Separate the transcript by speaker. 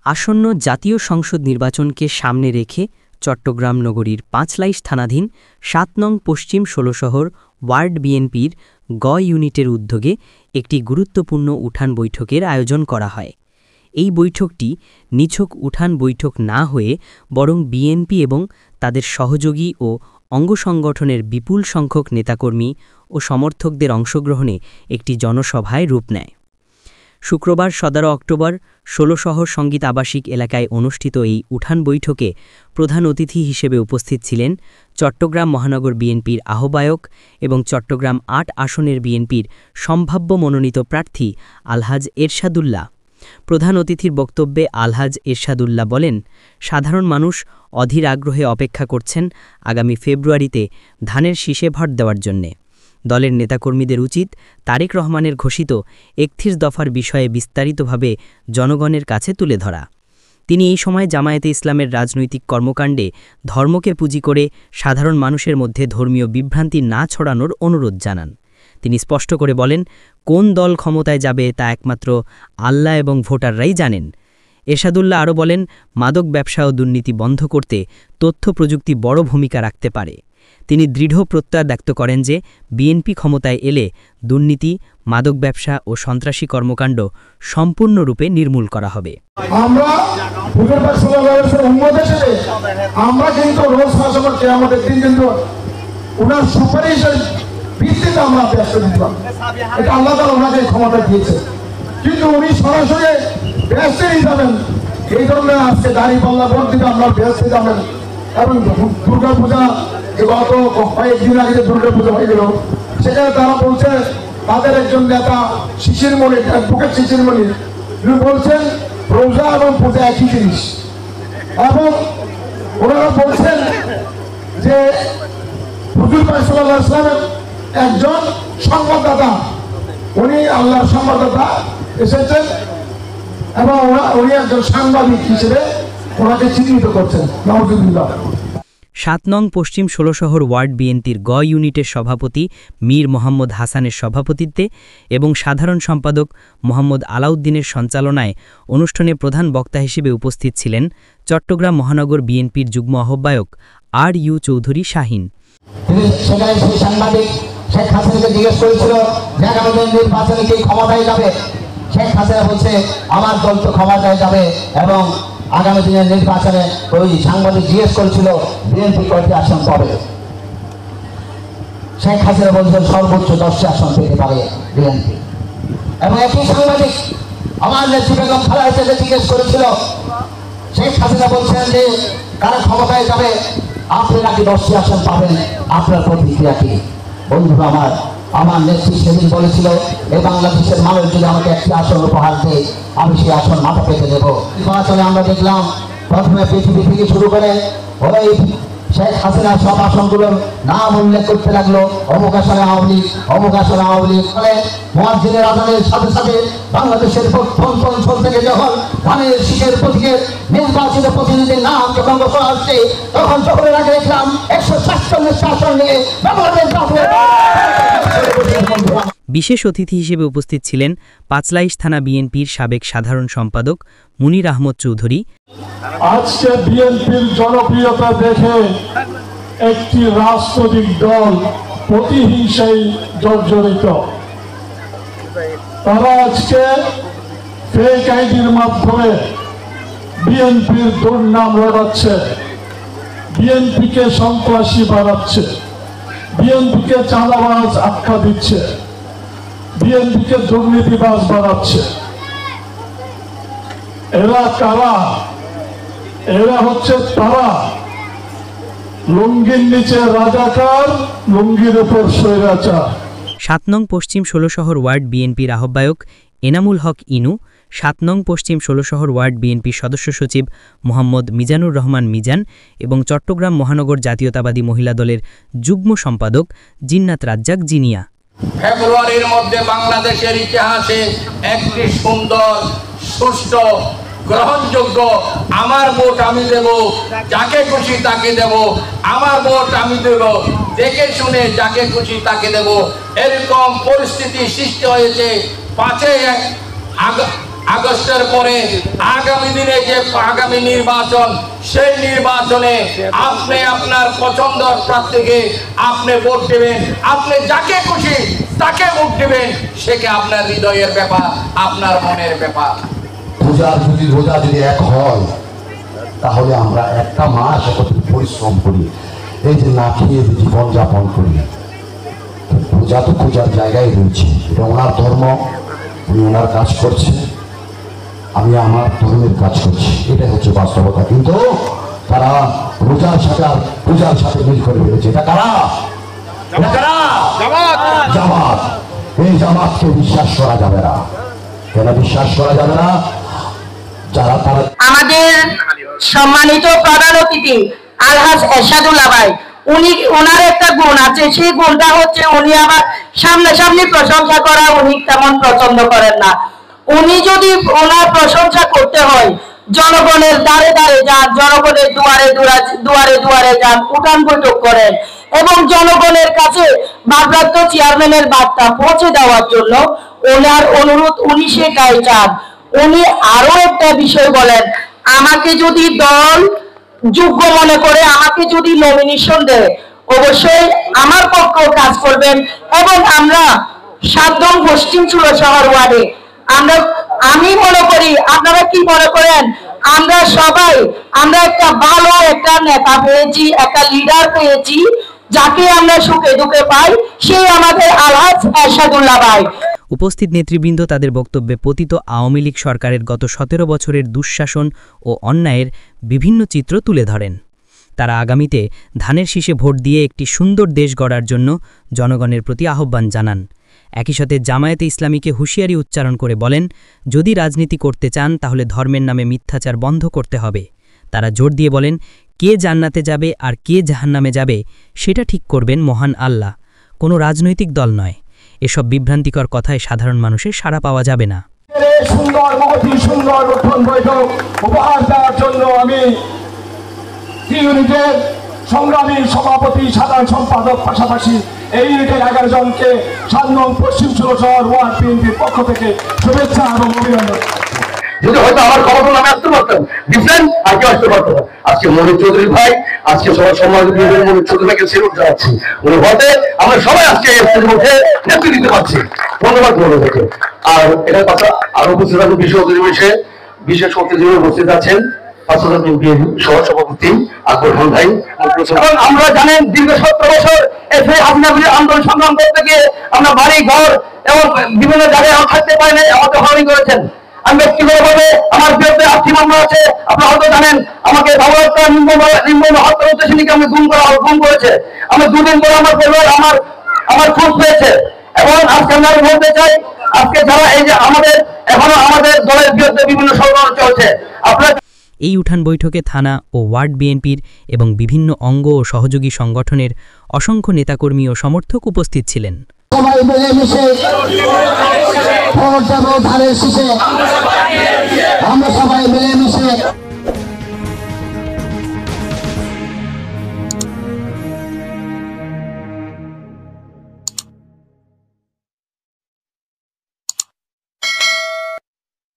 Speaker 1: আসন্ন জাতীয় সংসদ নির্বাচনকে সামনে রেখে চট্টগ্রাম নগরীর পাঁচলাইশ থানাধীন ৭ নং পশ্চিম ষোলশহর ওয়ার্ড বিএনপির গ ইউনিটের উদ্যোগে একটি গুরুত্বপূর্ণ উঠান বৈঠকের আয়োজন করা হয়। এই বৈঠকটি নিছক উঠান বৈঠক না হয়ে বরং বিএনপি এবং তাদের সহযোগী ও অঙ্গসংগঠনের বিপুল সংখ্যক নেতাকর্মী ও সমর্থকদের অংশগ্রহণে একটি জনসভায় রূপ নেয়। শুক্রবার ১৭ অক্টোবর ষোলশহর সঙ্গীত আবাসিক এলাকায় অনুষ্ঠিত এই উঠান বৈঠকে প্রধান অতিথি হিসেবে উপস্থিত ছিলেন চট্টগ্রাম মহানগর বিএনপির আহ্বায়ক এবং চট্টগ্রাম ৮ আসনের বিএনপির সম্ভাব্য মনোনীত প্রার্থী আলহাজ এরশাদুল্লাহ। প্রধান অতিথির বক্তব্যে আলহাজ এরশাদুল্লাহ বলেন, সাধারণ মানুষ অধীর আগ্রহে অপেক্ষা করছেন আগামী ফেব্রুয়ারিতে ধানের শীষে ভোট দেওয়ার জন্যে। দলের নেতাকর্মীদের উচিত তারেক রহমানের ঘোষিত ৩১ দফার বিষয়ে বিস্তারিতভাবে জনগণের কাছে তুলে ধরা। তিনি এই সময় জামায়াতে ইসলামের রাজনৈতিক কর্মকাণ্ডে ধর্মকে পুঁজি করে সাধারণ মানুষের মধ্যে ধর্মীয় বিভ্রান্তি না ছড়ানোর অনুরোধ জানান। তিনি স্পষ্ট করে বলেন, কোন দল ক্ষমতায় যাবে তা একমাত্র আল্লাহ এবং ভোটাররাই জানেন। এরশাদুল্লাহ আরও বলেন, মাদক ব্যবসা ও দুর্নীতি বন্ধ করতে তথ্য প্রযুক্তি বড় ভূমিকা রাখতে পারে। তিনি দৃঢ় প্রত্যয় ব্যক্ত করেন যে বিএনপি ক্ষমতায় এলে দুর্নীতি, মাদক ব্যবসা ও সন্ত্রাসী কর্মকাণ্ড সম্পূর্ণরূপে নির্মূল করা হবে।
Speaker 2: কিন্তু উনি সরাসরি ব্যস্তেই যাবেন, এই জন্য আজকে দাঁড়িয়ে পাল্লা ভোট দিতে আমরা ব্যস্তে যাবেন। এবং দুর্গাপূজা গত কয়েকদিন আগে দুর্গাপূজা হয়ে গেল, সেখানে তারা বলছে তাদের একজন নেতা শিশিরমণি, অ্যাডভোকেট শিশিরমণি, তিনি বলছেন রোজা এবং পূজা একই জিনিস। এবং ওনারা বলছেন যে হুজুর পাক সাল্লাল্লাহু আলাইহি ওয়াসাল্লামের একজন সংবাদদাতা, উনি আল্লাহর সংবাদদাতা এসেছেন এবং উনি একজন সাংবাদিক হিসেবে ওনাকে চিহ্নিত করছেন। নাউজুবিল্লাহ।
Speaker 1: ৭ নং পশ্চিম ষোলশহর ওয়ার্ড বিএনপির গ ইউনিটের সভাপতি মীর মোহাম্মদ হাসানের সভাপতিত্বে এবং সাধারণ সম্পাদক মোহাম্মদ আলাউদ্দিনের সঞ্চালনায় অনুষ্ঠানে প্রধান বক্তা হিসেবে উপস্থিত ছিলেন চট্টগ্রাম মহানগর বিএনপির যুগ্ম আহ্বায়ক আর.ইউ চৌধুরী শাহীন।
Speaker 3: শেখ হাসিনাকে জিজ্ঞেস করেছিল যে আগামী নির্বাচনে কে ক্ষমতায় যাবে। শেখ হাসিনা বলছে আমার দল তো ক্ষমতায় যাবে, এবং আগামী দিনের নির্বাচনে ওই সাংবাদিক জিজ্ঞেস করেছিল বিএনপি কয়টি আসন পাবে। শেখ হাসিনা বলছেন সর্বোচ্চ 10টি আসন পেতে পারে বিএনপি। এবং একই সাংবাদিক আমার নেত্রী বেগম খালেদা জিয়াকে জিজ্ঞেস করেছিল, শেখ হাসিনা বলছেন যে কারা ক্ষমতায় যাবে, আপনি নাকি 10টি আসন পাবেন, আপনার প্রতিক্রিয়া কি? বন্ধুরা আমার নেত্রী সেদিন বলেছিল, এই বাংলাদেশের মানুষ যদি আমাকে একটি আসন উপহার দেয়, আমি সেই আসন মাথা পেতে দেবো। নির্বাচনে আমরা দেখলাম প্রথমে পৃথিবী থেকে শুরু করে ওই শেখ হাসিনা সব আসনগুলোর নাম উল্লেখ করতে লাগলো, অমুক আসনে আওয়ামী লীগ, অমুক আসনে আওয়ামী লীগ। ফলে মুয়াজ্জিনের আযানের সাথে সাথে বাংলাদেশের অঞ্চল থেকে যখন ধানের শীষের প্রতীকের নির্বাচিত প্রতিনিধির নাম যখন ঘোষণা আসছে, তখন সকলের আগে দেখলাম 147 আসন নিয়ে বাংলাদেশ
Speaker 1: বিশেষ অতিথি হিসেবে উপস্থিত ছিলেন পাঁচলাইশ থানা বিএনপির সাবেক সাধারণ সম্পাদক মুনির আহমদ চৌধুরী।
Speaker 2: আজকে বিএনপির জনপ্রিয়তা দেখে একটি রাজনৈতিক দল প্রতিহিংসায় জর্জরিত। তারা আজকে ফেক আইডির মাধ্যমে বিএনপির দুর্নাম রটাচ্ছে, বিএনপিকে সন্ত্রাসী বানাচ্ছে, বিএনপিকে চাঁদাবাজ আখ্যা দিচ্ছে, বিএনপিকে দুর্নীতিবাজ বানাচ্ছে। এরা কারা? এরা হচ্ছে তারা লুঙ্গির নিচে রাজাকার, লুঙ্গির উপর স্বৈরাচার।
Speaker 1: ৭ নং পশ্চিম ষোলশহর ওয়ার্ড বিএনপির আহ্বায়ক এনামুল হক ইনু, ৭ নং পশ্চিম ষোলশহর ওয়ার্ড বিএনপির সদস্য সচিব মোহাম্মদ মিজানুর রহমান মিজান এবং চট্টগ্রাম মহানগর জাতীয়তাবাদী মহিলা দলের যুগ্ম সম্পাদক জিন্নাত রাজ্জাক জিনিয়া।
Speaker 4: ফেব্রুয়ারির মধ্যে বাংলাদেশের ইতিহাসে একটি সুন্দর, সুষ্ঠু, গ্রহণযোগ্য আমার ভোট আমি দেব, যাকে খুশি তাকে দেব, আমার ভোট আমি দেব, দেখে শুনে যাকে খুশি তাকে দেব, এরকম পরিস্থিতি সৃষ্টি হয়েছে 5 আগস্টের পরে আগামী দিনে যে আগামী নির্বাচন, সেই নির্বাচনে আপনি আপনার পছন্দের প্রার্থীকে আপনি ভোট দেবেন, আপনি যাকে খুশি তাকে ভোট দেবেন, সেটা আপনার হৃদয়ের ব্যাপার, আপনার মনের ব্যাপার।
Speaker 3: রোজা যদি এক হয় তাহলে আমরা একটা মাস একত্রে পরিশ্রম করি, এই যে না খেয়ে জীবন যাপন করি। রোজা তো পূজার জায়গায় রয়েছে, এটা ওনার ধর্ম, উনি ওনার কাজ করছে, আমি আমার ধর্মের কাজ করছি, এটা হচ্ছে বাস্তবতা। কিন্তু তারা রোজার সাথে আর পূজার সাথে মিল করে ফেলেছে। এটা কারা? জামাত। এই জামাতকে বিশ্বাস করা যাবে না। কেন বিশ্বাস করা যাবে না? যারা তারা
Speaker 5: আমাদের সম্মানিত প্রধান অতিথি আলহাজ এরশাদুল্লাহ ভাই, ওনার একটা গুণ আছে, সেই গুণটা হচ্ছে উনি আবার সামনাসামনি প্রশংসা করা উনি তেমন পছন্দ করেন না। উনি যদি ওনার প্রশংসা করতে হয়, জনগণের দ্বারে দ্বারে যান, জনগণের দুয়ারে দুয়ারে দুয়ারে যান, উঠান বৈঠক করেন এবং জনগণের কাছে ভারপ্রাপ্ত চেয়ারম্যানের বার্তা পৌঁছে দেওয়ার জন্য ওনার অনুরোধ উনি সেটাই চান। উনি আরো একটা বিষয় বলেন, আমাকে যদি দল যোগ্য মনে করে, আমাকে যদি নমিনেশন দেয়, অবশ্যই আমার পক্ষেও কাজ করবেন এবং আমরা ৭ নং পশ্চিম ষোলশহর ওয়ার্ডে আমি মনে করি, আপনারা কি মনে করেন, আমরা সবাই একটা ভালো একটা নেতা পেয়েছি, একটা লিডার পেয়েছি, যাকে আমরা সুখে দুঃখে পাই, সেই আমাদের আলহাজ এরশাদুল্লাহ ভাই।
Speaker 1: উপস্থিত নেতৃবৃন্দ তাদের বক্তব্যে পতিত আওয়ামী লীগ সরকারের গত ১৭ বছরের দুঃশাসন ও অন্যায়ের বিভিন্ন চিত্র তুলে ধরেন। তারা আগামীতে ধানের শীষে ভোট দিয়ে একটি সুন্দর দেশ গড়ার জন্য জনগণের প্রতি আহ্বান জানান। একই সাথে জামায়াতে ইসলামীকে হুঁশিয়ারি উচ্চারণ করে বলেন, যদি রাজনীতি করতে চান তাহলে ধর্মের নামে মিথ্যাচার বন্ধ করতে হবে। তারা জোর দিয়ে বলেন, কে জান্নাতে যাবে আর কে জাহান্নামে যাবে সেটা ঠিক করবেন মহান আল্লাহ, কোনো রাজনৈতিক দল নয়। এসব বিভ্রান্তিকর কথায় সাধারণ মানুষের সাড়া পাওয়া যাবে না।
Speaker 2: সুন্দর মহতি সুন্দর উত্থান বৈঠক উপহার দেওয়ার জন্য আমি ইউনিটের সংগ্রামী সভাপতি, সাধারণ সম্পাদক, পাশাপাশি এই ইউনিটের 11 জনকে ৭ নং পশ্চিম ষোলশহর ওয়ার্ড বিএনপির পক্ষ থেকে শুভেচ্ছা এবং অভিনন্দন।
Speaker 3: যদি হয়তো আমার ক্ষমতা নামে আসতে পারতাম, ডিফারেন্ট আগে আসতে পারতাম। আজকে মনির চৌধুরী ভাই, আজকে সবার সম্মানিত মনির চৌধুরী ভাইকে সেলুট জানাচ্ছি। উনি হতে আমরা সবাই আজকে মধ্যে নেতৃত্ব দিতে পারছি, ধন্যবাদ মনে থেকে। আর এটার কথা আরো উপস্থিত আছেন বিশেষ অতিথি উপস্থিত আছেন সহসভাপতি আকবর খান ভাই। আমরা জানেন দীর্ঘ 17 বছর আন্দোলন সংগ্রাম করতে গিয়ে আমরা বাড়ি ঘর এবং বিভিন্ন জায়গায় থাকতে পারি নাই, আমাকে হয়রানি করেছেন। আমি ব্যক্তিগতভাবে আমার বিরুদ্ধে আর্থিক মামলা আছে, আপনারা হয়তো জানেন। আমাকে নিম্ন হত্যা উদ্দেশ্যে আমি গুম করেছে। আমি 2 দিন পরে আমার পরিবার আমার খোঁজ পেয়েছে। এবং আজকে আমি বলতে চাই, আজকে যারা এই যে এখনো আমাদের দলের বিরুদ্ধে বিভিন্ন ষড়যন্ত্র চলছে, আপনারা
Speaker 1: এই উঠান বৈঠকে থানা ও ওয়ার্ড বিএনপির এবং বিভিন্ন অঙ্গ ও সহযোগী সংগঠনের অসংখ্য নেতাকর্মী ও সমর্থক উপস্থিত ছিলেন।
Speaker 3: সবাই মিলেমিশে ভোট দেব ধানের শীষে, আমরা সবাই মিলেমিশে